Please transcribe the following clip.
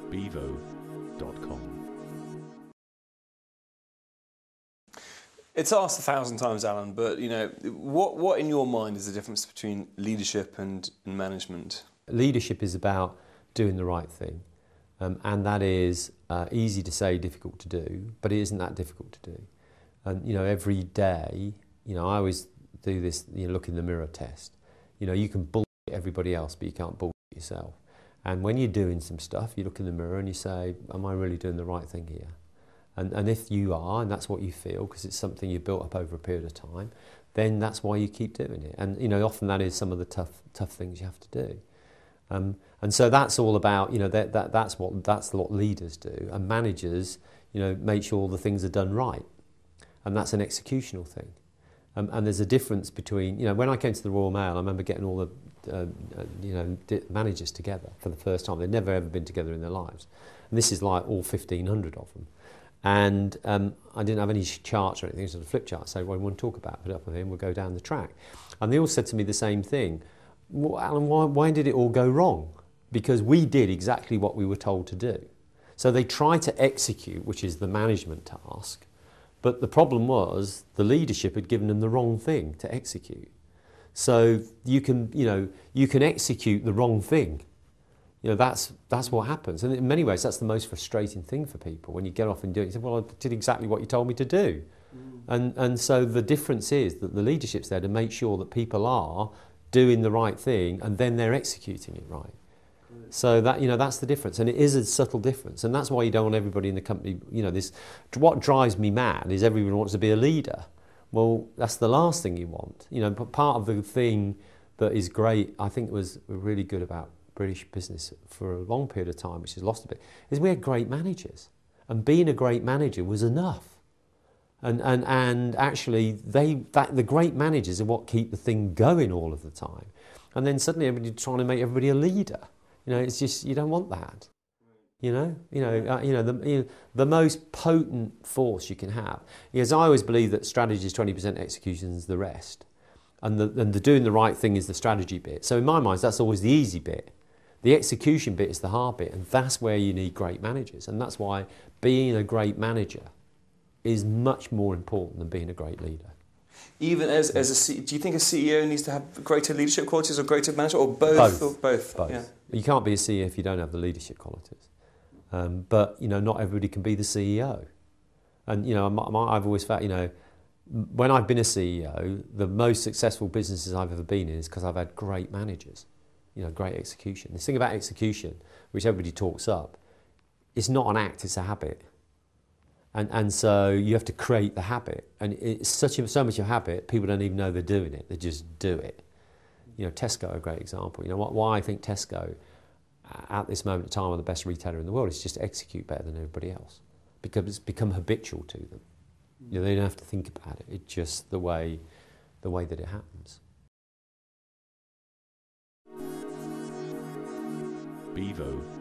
bevo.com. It's asked 1,000 times, Alan, but what in your mind is the difference between leadership and management? Leadership is about doing the right thing, and that is easy to say, difficult to do, but it isn't that difficult to do. And every day, I always do this, look in the mirror test. You can bullshit everybody else, but you can't bullshit yourself. And when you're doing some stuff, you look in the mirror and you say, am I really doing the right thing here? And if you are, and that's what you feel, because it's something you've built up over a period of time, then that's why you keep doing it. And often that is some of the tough things you have to do. And so that's all about, that's what leaders do. And managers, make sure the things are done right. And that's an executional thing. And there's a difference between, when I came to the Royal Mail, I remember getting all the, managers together for the first time. They'd never ever been together in their lives. And this is like all 1,500 of them. And I didn't have any charts or anything, so the flip chart. So what we want to talk about, put it up with him, we'll go down the track. And they all said to me the same thing. Well, Alan, why did it all go wrong? Because we did exactly what we were told to do. So they tried to execute, which is the management task, but the problem was the leadership had given them the wrong thing to execute. So you can execute the wrong thing. That's what happens. And in many ways, that's the most frustrating thing for people. When you get off and do it, you say, well, I did exactly what you told me to do. And so the difference is that the leadership's there to make sure that people are doing the right thing and then they're executing it right. So that, that's the difference. And it is a subtle difference. And that's why you don't want everybody in the company, what drives me mad is everyone wants to be a leader. Well, that's the last thing you want. But part of the thing that is great, I think was really good about British business for a long period of time, which has lost a bit, is we had great managers. And being a great manager was enough. And actually, the great managers are what keep the thing going all of the time. And then suddenly everybody's trying to make everybody a leader. It's just, you don't want that. The most potent force you can have. Because I always believe that strategy is 20%, execution is the rest. And the doing the right thing is the strategy bit. So in my mind, that's always the easy bit. The execution bit is the hard bit, and that's where you need great managers. And that's why being a great manager is much more important than being a great leader. Even as do you think a CEO needs to have greater leadership qualities or greater management, or both? Both. Yeah. You can't be a CEO if you don't have the leadership qualities. But not everybody can be the CEO. And I've always felt, when I've been a CEO, the most successful businesses I've ever been in is because I've had great managers. Great execution. This thing about execution, which everybody talks up, it's not an act, it's a habit. And so you have to create the habit. And it's so much a habit, people don't even know they're doing it, they just do it. Tesco, a great example. Why I think Tesco, at this moment in time, are the best retailer in the world is just to execute better than everybody else. Because it's become habitual to them. They don't have to think about it, it's just the way that it happens. bevo.com